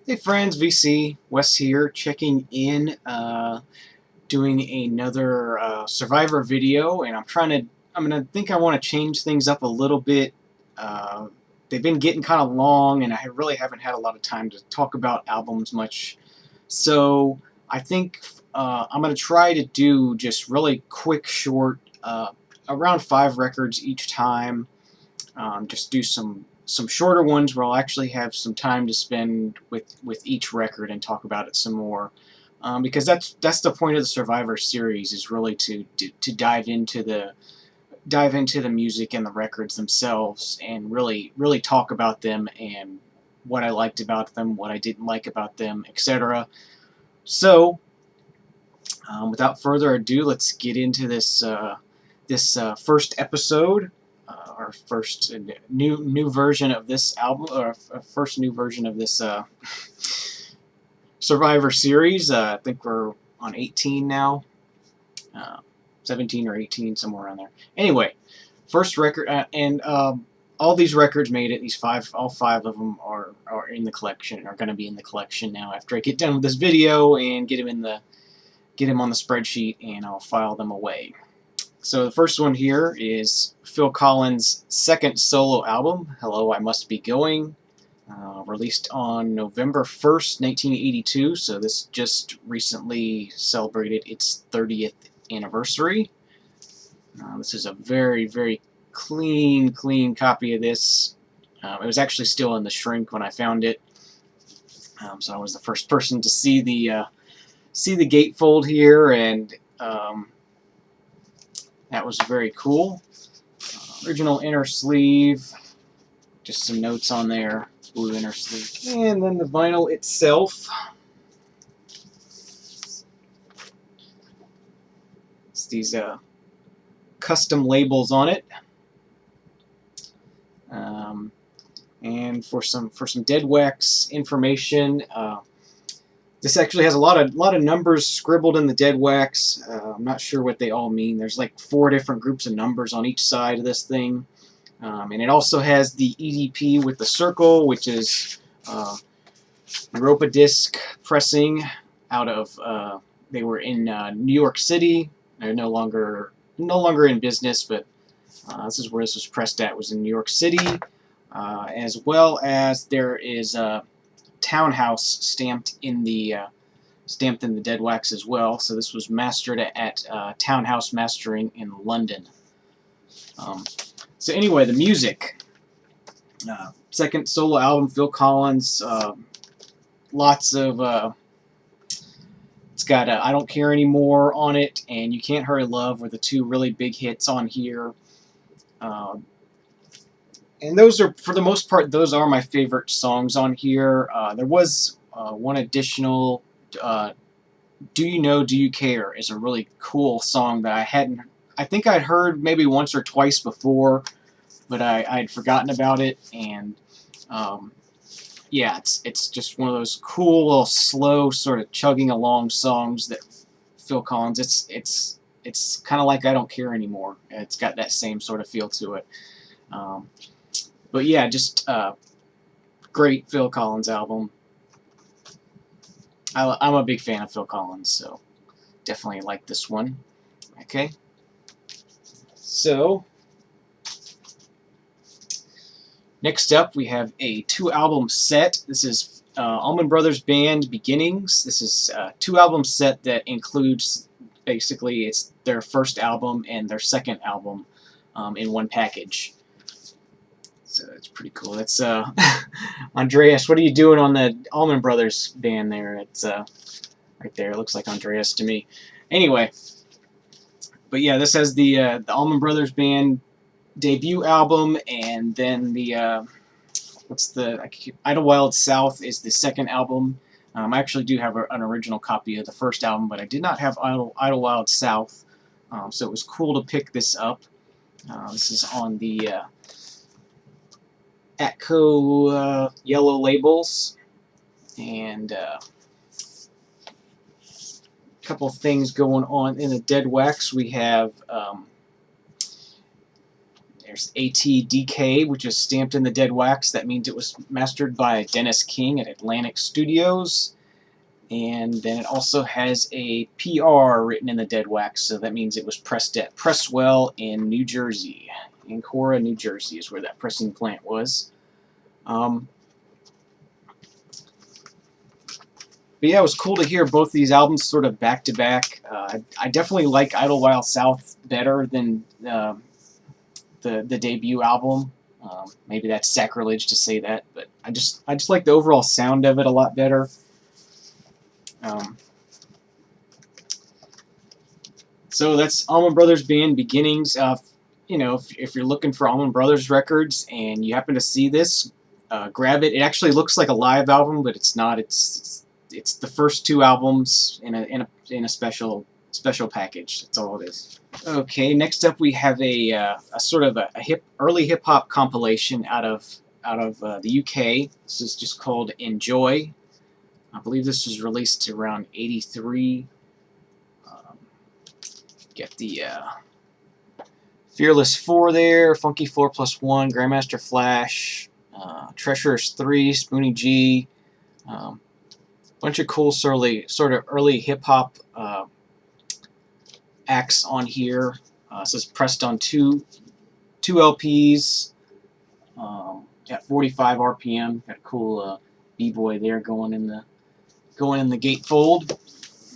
Hey friends, VC Wes here, checking in, doing another Survivor video, and I want to change things up a little bit. Uh, they've been getting kind of long, and I really haven't had a lot of time to talk about albums much. So I think I'm going to try to do just really quick, short, around 5 records each time. Just do some shorter ones where I'll actually have some time to spend with each record and talk about it some more. Because that's the point of the Survivor series, is really to dive into the music and the records themselves and really talk about them and what I liked about them, what I didn't like about them, etc. So, without further ado, let's get into this first episode, our first new version of this album, or first new version of this Survivor series. I think we're on 18 now, uh, 17 or 18, somewhere around there. Anyway, first record, and all these records made it. All five of them are in the collection, are going to be in the collection now after I get done with this video and get them on the spreadsheet, and I'll file them away. So the first one here is Phil Collins' second solo album, Hello, I Must Be Going, released on November 1st, 1982, so this just recently celebrated its 30th anniversary. This is a very, very clean copy of this. It was actually still in the shrink when I found it, so I was the first person to see the gatefold here, and that was very cool. Original inner sleeve, just some notes on there, blue inner sleeve. And then the vinyl itself. It's these custom labels on it. And for some deadwax information, this actually has a lot of numbers scribbled in the deadwax. I'm not sure what they all mean. There's like 4 different groups of numbers on each side of this thing. And it also has the EDP with the circle, which is Europa Disc pressing out of. They were in New York City. They're no longer in business, but this is where this was pressed at. Was in New York City, as well as there is a Townhouse stamped in the deadwax as well. So this was mastered at Townhouse Mastering in London. So anyway, the music. Second solo album, Phil Collins. Lots of. It's got I Don't Care Anymore on it, and You Can't Hurry Love were the 2 really big hits on here. And those are, for the most part, those are my favorite songs on here. There was one additional, Do You Know, Do You Care is a really cool song that I think I'd heard maybe once or twice before, but I'd forgotten about it. And yeah, it's just one of those cool little slow sort of chugging along songs that Phil Collins. It's kind of like I Don't Care Anymore. It's got that same sort of feel to it. But yeah, just great Phil Collins album. I'm a big fan of Phil Collins, so definitely like this one. Okay, so next up we have a 2-album set. This is Allman Brothers Band Beginnings. This is a 2-album set that includes, basically, it's their first album and their second album in one package. So it's pretty cool. That's Andreas. What are you doing on the Allman Brothers band there? It's right there. It looks like Andreas to me. Anyway, but yeah, this has the Allman Brothers band debut album, and then the Idlewild South is the second album. I actually do have an original copy of the first album, but I did not have Idlewild South, so it was cool to pick this up. This is on the Atco yellow labels, and a couple things going on in the deadwax. We have There's ATDK, which is stamped in the dead wax. That means it was mastered by Dennis King at Atlantic Studios. And then it also has a PR written in the dead wax, so that means it was pressed at Presswell in New Jersey. In Cora, New Jersey is where that pressing plant was. But yeah, it was cool to hear both these albums sort of back to back. I definitely like Idlewild South better than the debut album. Maybe that's sacrilege to say that, but I just like the overall sound of it a lot better. So that's Allman Brothers Band Beginnings. You know, if you're looking for Allman Brothers records and you happen to see this, grab it. It actually looks like a live album, but it's not. It's the first two albums in a special package. That's all it is. Okay, next up we have a sort of a early hip hop compilation out of the UK. This is just called Enjoy. I believe this was released around '83. Get the Fearless 4 there, Funky 4+1, Grandmaster Flash, Treacherous 3, Spoonie G, bunch of cool sort of early hip hop acts on here. This is pressed on two LPs at 45 RPM. Got a cool b-boy there going in the gatefold.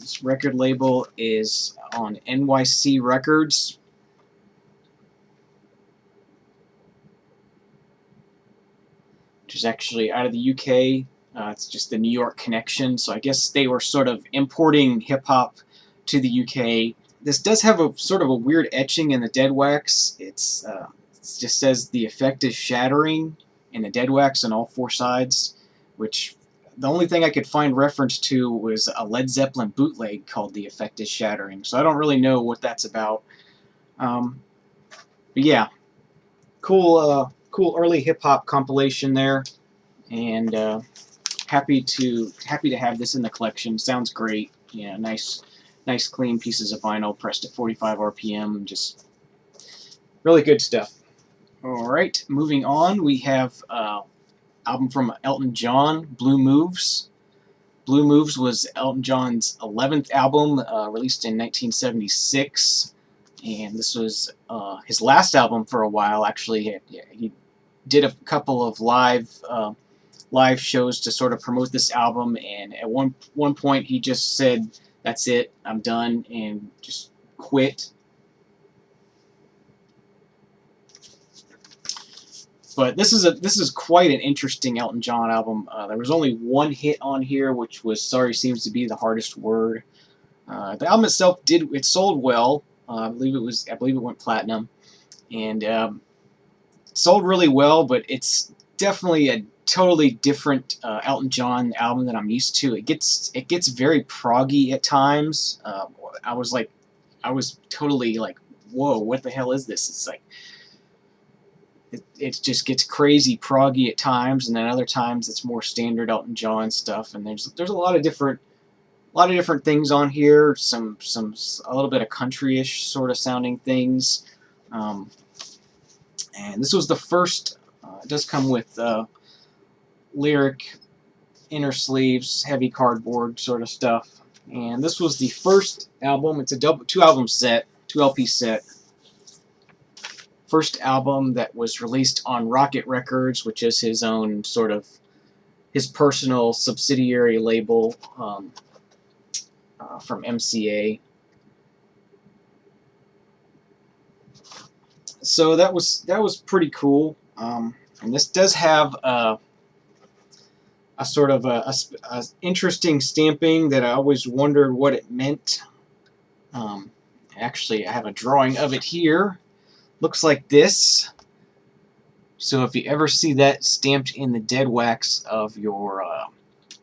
This record label is on NYC Records. Which is actually out of the UK. It's just the New York connection. So I guess they were sort of importing hip-hop to the UK. This does have a sort of a weird etching in the dead wax. It just says the effect is shattering in the dead wax on all four sides, which the only thing I could find reference to was a Led Zeppelin bootleg called The Effect is Shattering. So I don't really know what that's about. But yeah, cool early hip-hop compilation there, and happy to have this in the collection. Sounds great. Yeah, nice clean pieces of vinyl pressed at 45 RPM. Just really good stuff. All right, moving on, we have album from Elton John, Blue Moves. Blue Moves was Elton John's 11th album, released in 1976, and this was his last album for a while. Actually, he did a couple of live shows to sort of promote this album, and at one point he just said, "That's it, I'm done," and just quit. But this is quite an interesting Elton John album. There was only one hit on here, which was "Sorry Seems to Be the Hardest Word." The album itself sold well. I believe it went platinum, and it sold really well. But it's definitely a totally different Elton John album that I'm used to. It gets very proggy at times. I was totally like, whoa, what the hell is this? It's like it just gets crazy proggy at times, and then other times it's more standard Elton John stuff. And there's a lot of different things on here. Some a little bit of country-ish sort of sounding things. And this was the first. It does come with lyric inner sleeves, heavy cardboard sort of stuff. And this was the first album. It's a two LP set. First album that was released on Rocket Records, which is his own sort of his personal subsidiary label from MCA. So that was pretty cool. And this does have a sort of a interesting stamping that I always wondered what it meant. Actually, I have a drawing of it here. Looks like this. So if you ever see that stamped in the dead wax of your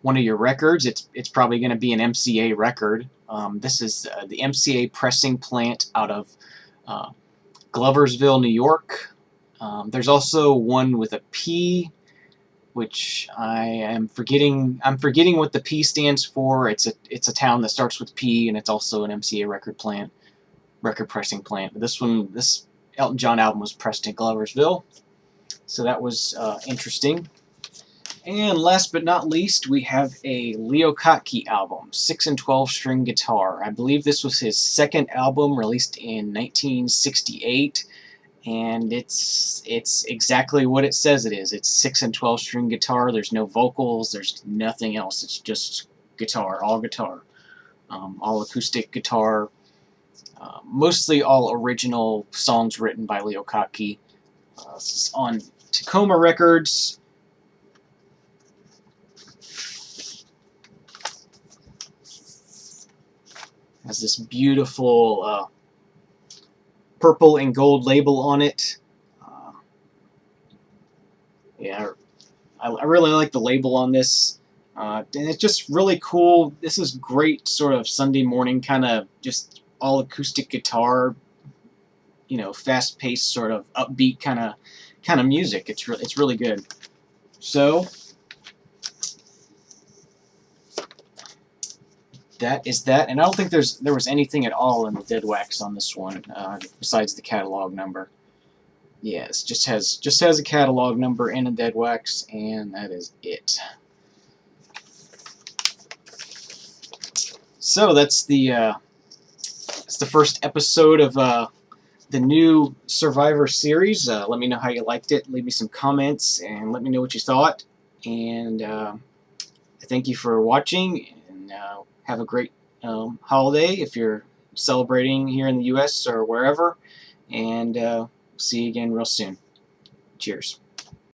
one of your records, it's probably going to be an MCA record. This is the MCA pressing plant out of Gloversville, New York. There's also one with a P, which I'm forgetting what the P stands for. It's a town that starts with P, and it's also an MCA record pressing plant. But this Elton John album was pressed in Gloversville. So that was interesting. And last but not least, we have a Leo Kottke album, 6 and 12 string guitar. I believe this was his second album, released in 1968, and it's exactly what it says it is. It's 6 and 12 string guitar. There's no vocals. There's nothing else. It's just guitar, all acoustic guitar. Mostly all original songs written by Leo Kottke. This is on Tacoma Records. Has this beautiful purple and gold label on it. Yeah, I really like the label on this. And it's just really cool. This is great sort of Sunday morning kind of just all acoustic guitar, you know, fast-paced sort of upbeat kind of music. It's really good. So that is that, and I don't think there was anything at all in the dead wax on this one besides the catalog number. Yes, just has a catalog number and a dead wax, and that is it. So that's the first episode of the new Survivor series. Let me know how you liked it. Leave me some comments and let me know what you thought. And thank you for watching. And have a great holiday if you're celebrating here in the U.S. or wherever. And see you again real soon. Cheers.